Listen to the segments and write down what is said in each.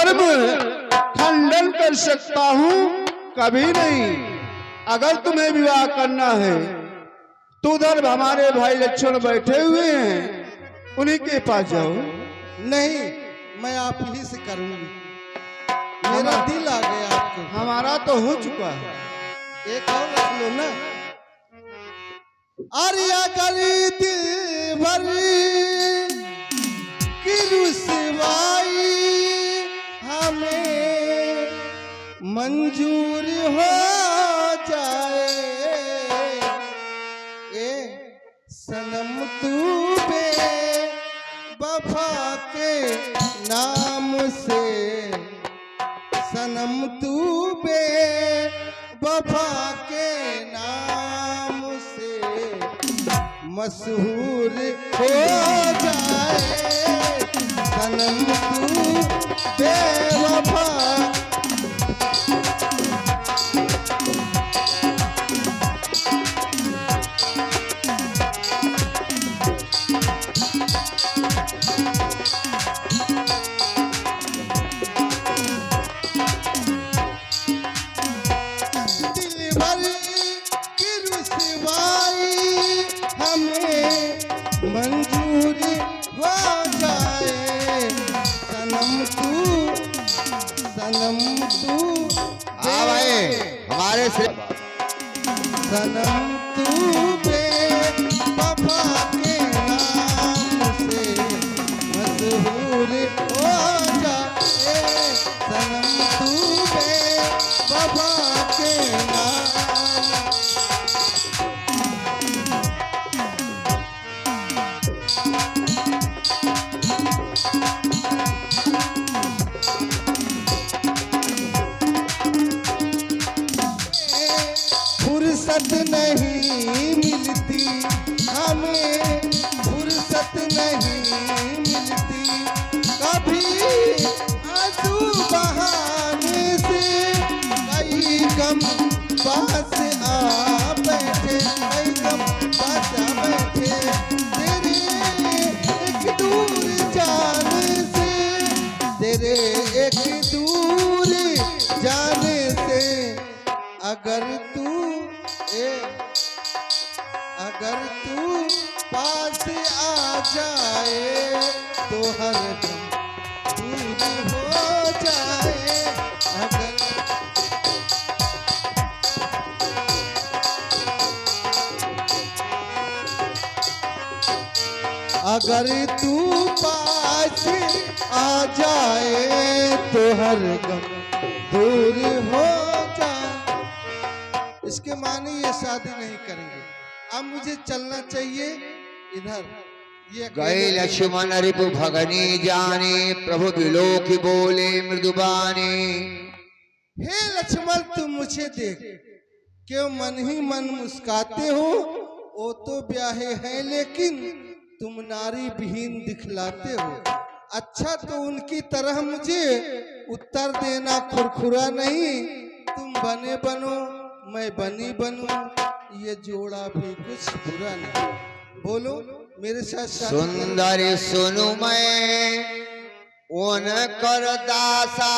धर्म खंडन कर सकता हूं? कभी नहीं। अगर तुम्हें विवाह करना है तो उधर हमारे भाई लक्ष्मण बैठे हुए हैं, उन्हीं के पास जाओ। नहीं, मैं आप ही से करूंगी। मेरा दिल आ गया आपको। हमारा तो हो चुका है। एक और रख लो ना। आर्या करी दिल भरी की रुसवाई हमें मंजूर हो जाए। ए सनम तू बेवफा के नाम से, सनम तू बेवफा के नाम से मशहूर हो जाए। सनम तू बेवफा। मंजूर हो जाए। सनम तू हाँ भाई हमारे से सनम तू बेवफा के नाम से मशहूर हो जाए। सनम तू बेवफा के नाम। फुर्सत नहीं मिलती हमें, फुर्सत नहीं मिलती कभी आंसू बहाने से। कई गम पास आ बैठे, कई गम पास आ बैठे तेरे एक दूर जाने से, तेरे एक दूर जाने से। अगर तू पास आ जाए तो हर दम दूर हो जाए। अगर तू पास आ जाए तो हर गम दूर हो जाए। इसके माने ये शादी नहीं करेंगे। अब मुझे चलना चाहिए इधर। ये गए लक्ष्मण रिपु भगनी जाने, प्रभु विलोक बोले मृदुबानी। हे लक्ष्मण तुम मुझे देख, क्यों मन ही मन मुस्काते हो? वो तो ब्याहे हैं लेकिन तुम नारी विहीन दिखलाते हो। अच्छा तो उनकी तरह मुझे उत्तर देना खुरखुरा नहीं। तुम बने बनो मैं बनी बनूं, ये जोड़ा भी कुछ बुरा नहीं। बोलो मेरे साथ। सुंदर सुनु मैं उन कर दासा,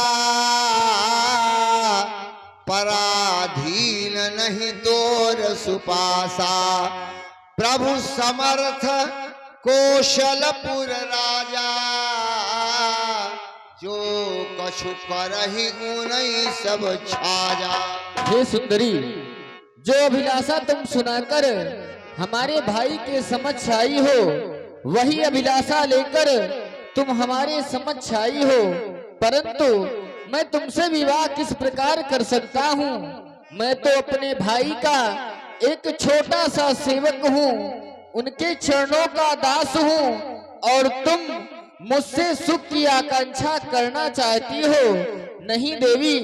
पराधीन नहीं तोर सुपासा। प्रभु समर्थ कौशलपुर राजा, जो कछु करहि उनई सब छाजा। हे सुंदरी, जो अभिलाषा तुम सुनाकर हमारे भाई के समझ आई हो, वही अभिलाषा लेकर तुम हमारे समझ आई हो। परंतु मैं तुमसे विवाह किस प्रकार कर सकता हूँ? मैं तो अपने भाई का एक छोटा सा सेवक हूँ, उनके चरणों का दास हूँ, और तुम मुझसे सुख की आकांक्षा करना चाहती हो। नहीं देवी,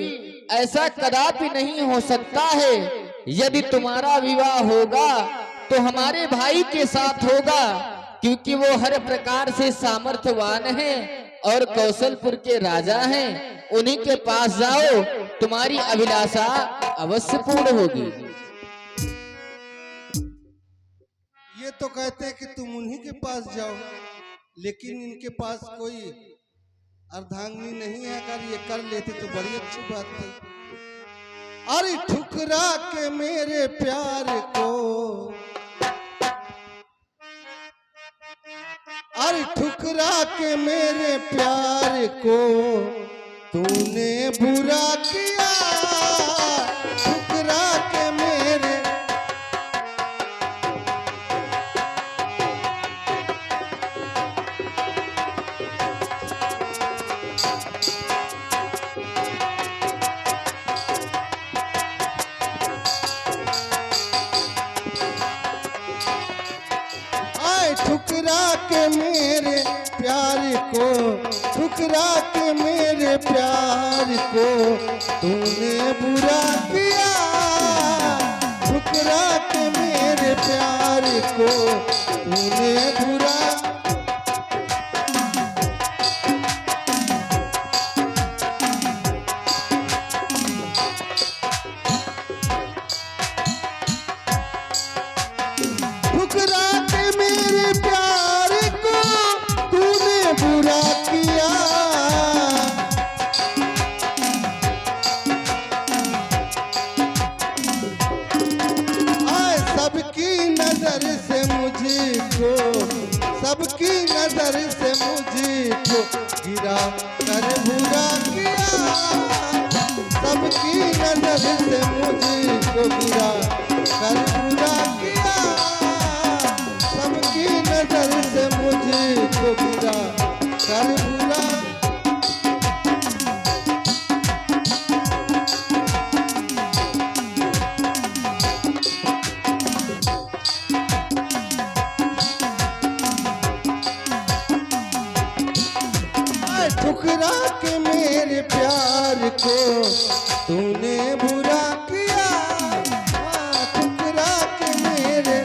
ऐसा कदापि नहीं हो सकता है। यदि तुम्हारा विवाह होगा तो हमारे भाई के साथ होगा, क्योंकि वो हर प्रकार से सामर्थ्यवान हैं और कौशलपुर के राजा हैं। उन्हीं के पास जाओ, तुम्हारी अभिलाषा अवश्य पूर्ण होगी। ये तो कहते हैं कि तुम उन्हीं के पास जाओ, लेकिन इनके पास कोई अर्धांगिनी नहीं है, अगर ये कर लेते तो बड़ी अच्छी बात थी। अरे ठुकरा के मेरे प्यार को, अरे ठुकरा के मेरे प्यार को तूने बुरा किया, ठुकरा के मेरे। ठुकरा के मेरे प्यार को, ठुकरा के मेरे प्यार को तूने बुरा किया, ठुकरा के मेरे प्यार को तूने बुरा। ठुकरा के मेरे प्यार को तूने बुरा किया, आए सबकी नजर से मुझको, सबकी नजर से मुझको गिरा कर बुरा किया, सबकी नजर से मुझको गिरा कर बुरा किया, सबकी नजर से मुझको गिरा कर बुरा। ठुकरा के मेरे प्यार को तूने बुरा किया, ठुकरा के मेरे।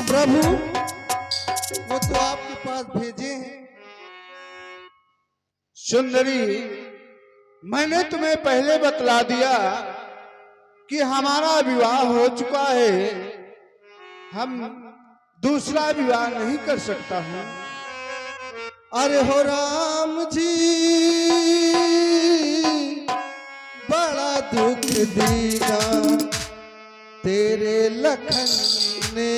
प्रभु वो तो आपके पास भेजे हैं। सुंदरी, मैंने तुम्हें पहले बतला दिया कि हमारा विवाह हो चुका है, हम दूसरा विवाह नहीं कर सकता हूँ। अरे हो राम जी बड़ा दुख दीना तेरे लखन ने,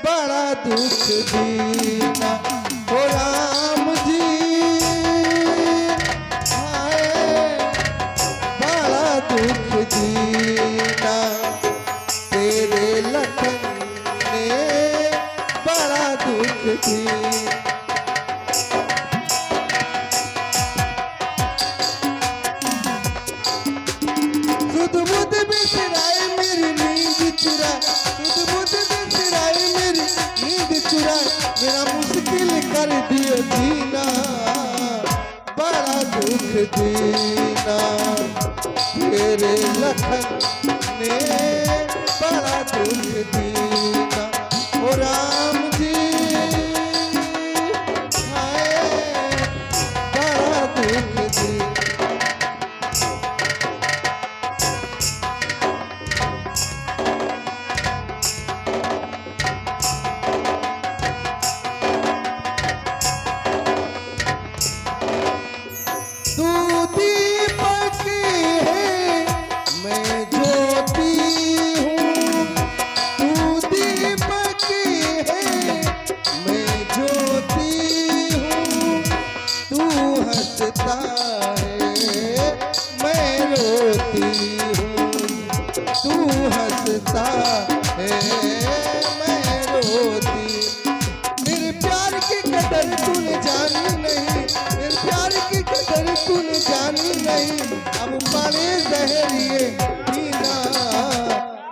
बड़ा दुख दीना हो राम जी, हाय बड़ा दुख दीना तेरे लखन ने, बड़ा दुख दीना। सुध बुध बिसराए मेरी नींद चुरा, सुध बुध बिसराए मेरी नींद चुरा, मेरा मुश्किल कर दियो जीना, बड़ा दुख दीना तेरे लखन ने, बड़ा दुख दीना ओ राम जी, हाय बड़ा दुख दीना। तू दीपक है मैं ज्योति हूँ, तू दीपक है मैं ज्योति हूँ, तू हंसता है मैं रोती हूँ, तू हंसता है मैं रोती। मेरे प्यार की कदर तूने जानी नहीं, मेरे प्यार की कदर तूने जानी नहीं, अब बड़े जहरिए पीना,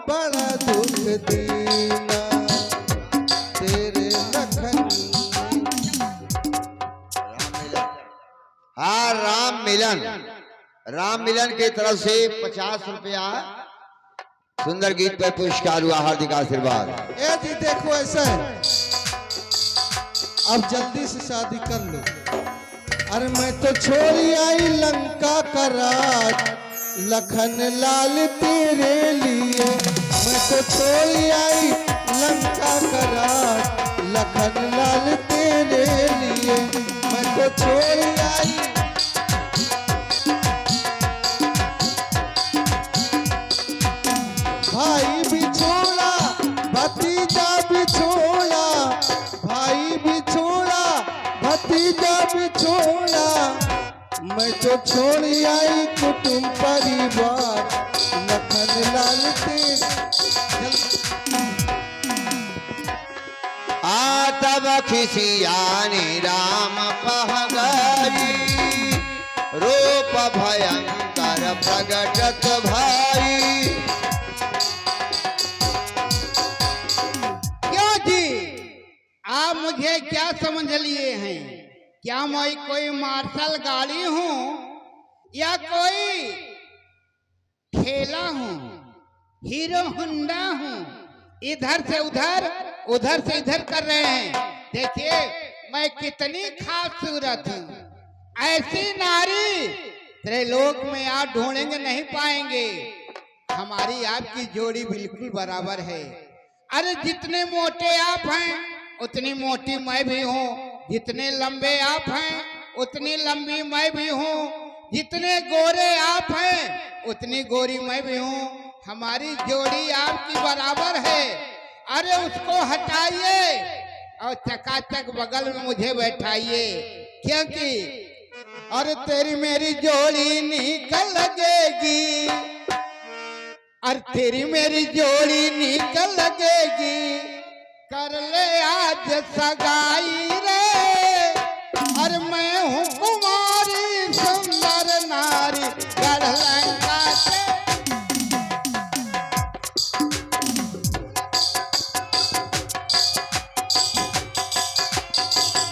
बड़ा दुख दीना तेरे लखन। हाँ, राम मिलन, राम मिलन की तरफ से 50 रुपया सुंदर गीत पर पुरस्कार हुआ, हार्दिक आशीर्वाद। ए जी देखो ऐसा है, अब जल्दी से शादी कर लो। अरे मैं तो छोड़ी आई लंका का राज, लखन लाल तेरे लिए, मैं तो छोड़ी आई लंका का राज लखन लाल तेरे लिए मैं तो छोड़ आई। भाई भी छोड़ा भतीजा भी छोड़ा, भाई भी छोड़ा भतीजा भी छोड़ा, मैं तो छोड़ आई कुटुंब परिवार लखन लाल तेरे। तब खिसियानी राम पह गई, रूप भयंकर प्रगटत भाई। क्यों जी, आप मुझे क्या समझ लिए हैं? क्या मैं कोई मार्शल गाड़ी हूँ या कोई ठेला हूँ, हीरो होंडा हूँ? इधर से उधर उधर से इधर कर रहे हैं। देखिए मैं कितनी खूबसूरत हूँ। ऐसी नारी तेरे लोक में आप ढूंढेंगे नहीं पाएंगे। हमारी आपकी जोड़ी बिल्कुल बराबर है। अरे जितने मोटे आप हैं उतनी मोटी मैं भी हूँ, जितने लंबे आप हैं उतनी लंबी मैं भी हूँ, जितने गोरे आप हैं उतनी गोरी मैं भी हूँ। हमारी जोड़ी आपकी बराबर है। अरे उसको हटाइए और चकाचक बगल में मुझे बैठाइए, क्योंकि अरे तेरी मेरी जोड़ी निकल लगेगी, और तेरी मेरी जोड़ी निकल लगेगी। कर ले आज सगाई रे, और मैं हूँ कुमारी सुंदर नारी गढ़ लंका से।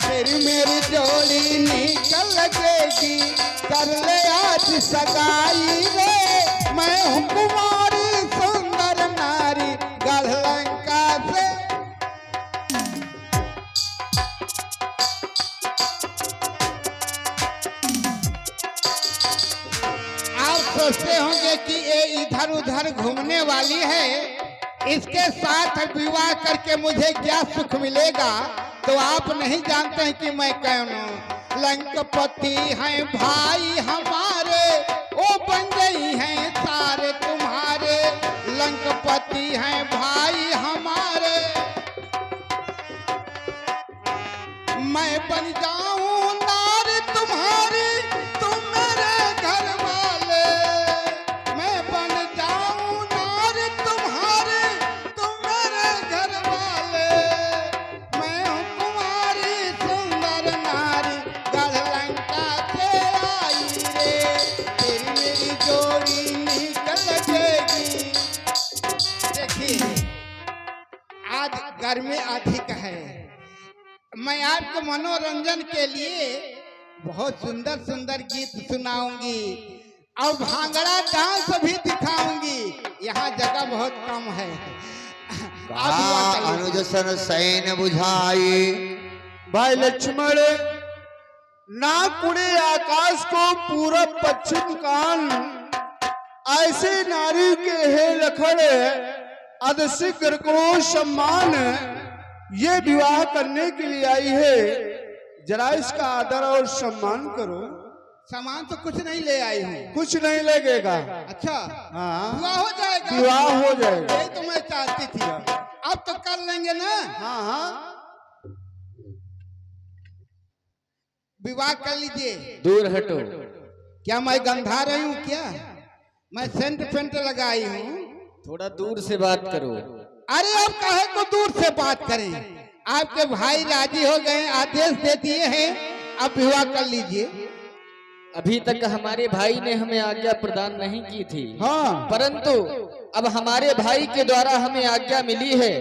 तेरी मेरी जोड़ी निकल लगेगी, कर ले आज सगाई रे, मैं हूँ कुमारी सुंदर नारी गढ़ लंका से। आप सोचते होंगे कि ये इधर उधर घूमने वाली है, इसके साथ विवाह करके मुझे क्या सुख मिलेगा? तो आप नहीं जानते हैं कि मैं कौन हूँ। लंकापति हैं भाई हमारे, वो बन गई हैं सारे तुम्हारे। लंकापति हैं भाई हमारे, मैं बन जाऊं नारी तुम्हारी, तुम मेरे घर वाले। मैं बन जाऊं नारी तुम्हारी, तुम मेरे घर वाले। मैं हूँ कुमारी सुंदर नारी गढ़ लंका से आई रे, तेरी मेरी जोड़ी निकल लगेगी। देखिए आज गर्मी अधिक है, मैं आपके मनोरंजन के लिए बहुत सुंदर सुंदर गीत सुनाऊंगी और भांगड़ा डांस भी दिखाऊंगी। यहाँ जगह बहुत कम है। आप युवा चलिए। अनुज सन सैन बुझाई। भाई लक्ष्मण, ना कुड़े आकाश को पूरब पश्चिम कान, ऐसे नारी के हे लखड़ अदसिग्र को सम्मान। ये विवाह करने के लिए आई है, जरा इसका आदर और सम्मान करो। सामान तो कुछ नहीं ले आई हूँ। कुछ नहीं लगेगा। अच्छा, हाँ, विवाह हो जाएगा। विवाह हो जाएगा। यही तो मैं चाहती थी। अब तो कर लेंगे ना, हाँ हाँ, विवाह कर लीजिए। दूर हटो। क्या मैं गंधा रही हूँ क्या? मैं सेंट पेंट लगाई हूँ। थोड़ा दूर से बात करो। अरे अब काहे को दूर से बात करें? आपके भाई राजी हो गए, आदेश दे दिए हैं, अब विवाह कर लीजिए। अभी तक हमारे भाई ने हमें आज्ञा प्रदान नहीं की थी, हाँ। परंतु अब हमारे भाई के द्वारा हमें आज्ञा मिली है,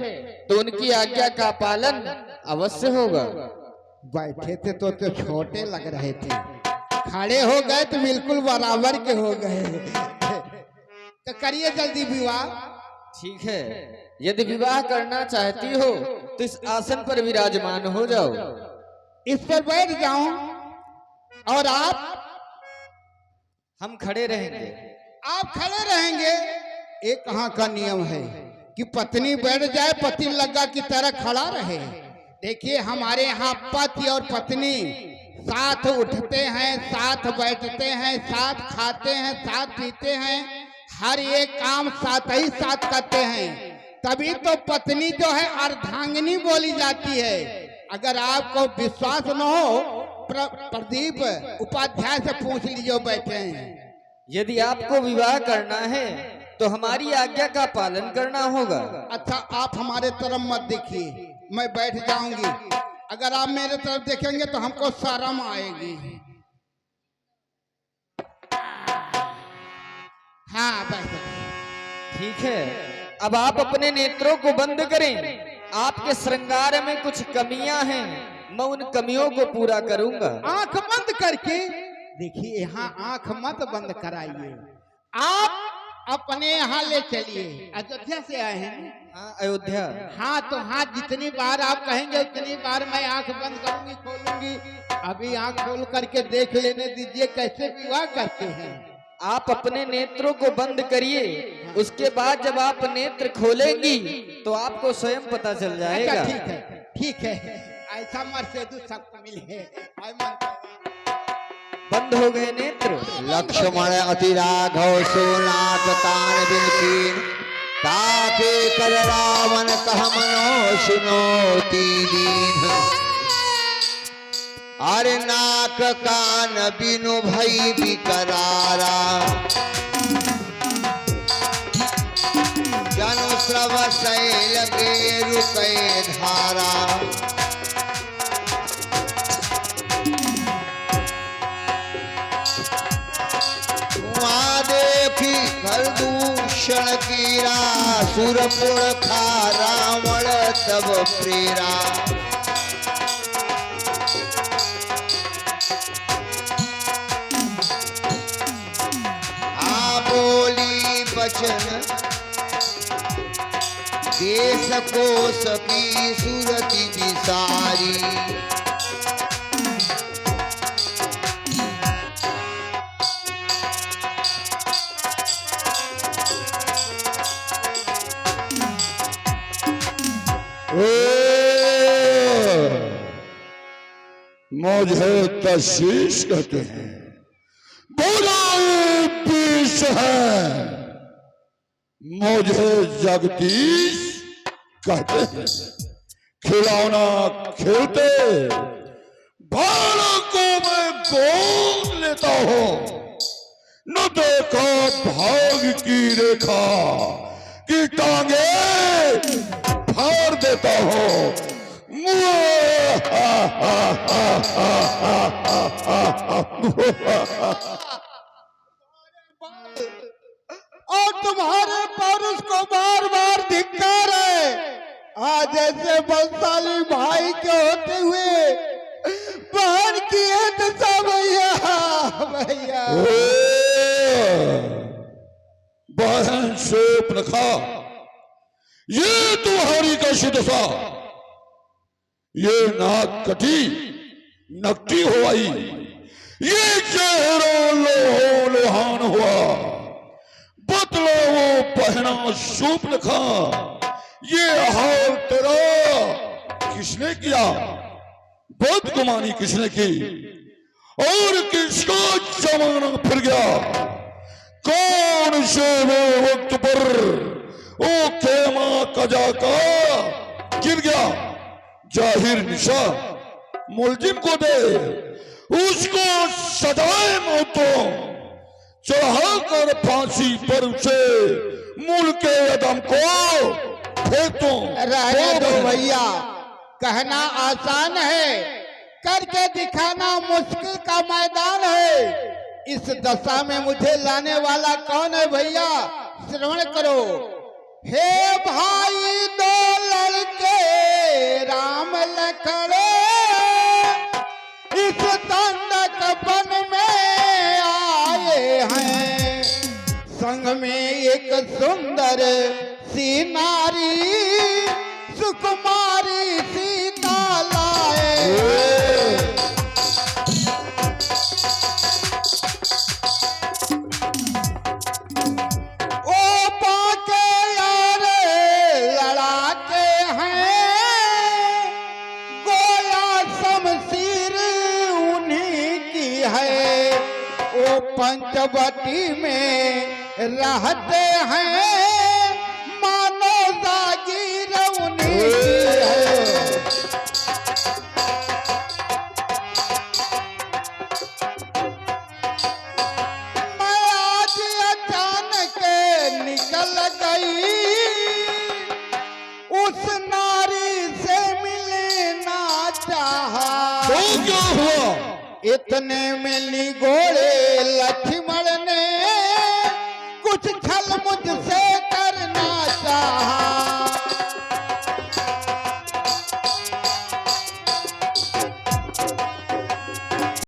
तो उनकी आज्ञा का पालन अवश्य होगा। बैठे थे तो छोटे लग रहे थे, खड़े हो गए तो बिल्कुल बराबर के हो गए। तो करिए जल्दी विवाह। ठीक है, यदि विवाह करना चाहती हो तो इस आसन पर विराजमान हो जाओ। इस पर बैठ जाऊं और आप? हम खड़े रहेंगे। आप खड़े रहेंगे। ये कहाँ का नियम है? कि पत्नी बैठ जाए, पति लगा की तरह खड़ा रहे। देखिए हमारे यहाँ पति और पत्नी साथ उठते हैं, साथ बैठते हैं, साथ खाते हैं, साथ पीते हैं, हर एक काम साथ ही साथ करते हैं। तभी तो पत्नी जो है अर्धांगिनी बोली जाती है। अगर आपको विश्वास न हो, प्रदीप उपाध्याय से पूछ लीजिए, बैठे हैं। यदि आपको विवाह करना है तो हमारी आज्ञा का पालन करना होगा। अच्छा, आप हमारे तरफ मत देखिए, मैं बैठ जाऊंगी। अगर आप मेरे तरफ देखेंगे तो हमको शर्म आएगी। हाँ बैठ। ठीक है, अब आप अपने नेत्रों को बंद करें। आपके श्रृंगार में कुछ कमियां हैं, मैं उन कमियों को पूरा करूंगा। आंख बंद करके देखिए, यहाँ आंख मत बंद कराइए, आप अपने यहाँ ले चलिए। अयोध्या से आए हैं? हाँ, अयोध्या। हाँ तो हाँ, जितनी बार आप कहेंगे उतनी बार मैं आंख बंद करूंगी, खोलूंगी। अभी आंख खोल करके देख लेने दीजिए कैसे विवाह करते हैं। आप अपने नेत्रों को बंद करिए, उसके बाद जब आप नेत्र खोलेंगी तो आपको स्वयं पता चल जाएगा। अच्छा, ठीक है, ठीक है, ऐसा मर्सेदू सबको मिले। बंद हो गए नेत्र। लक्ष्मण अति राघव सोनाथ कान बिनकीन, ताके कर रावण कह मनो सुनोती दीन। अरे नाक कान बिनु भई बिकरारा, जन स्रव शैल के रुके धारा। देखी प्रदूषण कीरा, सुरपुर खा रावण तब प्रेरा। आ बोली बचन देश को सकी सुरति विसारी। मुझे तशीश कहते हैं, बोला पीस है। मुझे जगदीश कहते हैं। खिलौना खेलते बालक को मैं गोद लेता हूँ, न देखा भाग की रेखा की टांगे फाड़ देता हूँ। और तुम्हारे पौरुष को बार बार धिक्कार है। आज ऐसे बलशाली भाई के होते हुए बहन की दशा भैया, भैया। बहन शूर्पणखा, ये तुम्हारी कैसी दशा? ये नाक कटी नकटी हो आई, ये चेहरा लोहो लोहान हुआ। बदलो वो पहना शूर्पणखा, ये हाल तेरा किसने किया? बदगुमानी किसने की और किसका जमाना फिर गया? कौन से वो वक्त पर वो खेमा कजा का गिर गया? जाहिर निशा मुलजिम को दे, उसको सजाए मौतों, चढ़ा कर फांसी पर उसे मूल के अदम को फेंको। रहने दो भैया, कहना आसान है, करके दिखाना मुश्किल का मैदान है। इस दशा में मुझे लाने वाला कौन है भैया? श्रवण करो। हे भाई, दो लड़के राम लखन इस दंडक वन में आए हैं। संग में एक सुंदर सी नारी सुकुमारी सीता लाए। शमशीर उन्हीं की है, वो पंचवटी में रहते हैं, मानो जागीर उन्हीं की है। मैं आज अचानक निकल गई, उस नारी से मिलना चाहा। तो क्या हुआ? इतने में निगोड़े लक्ष्मी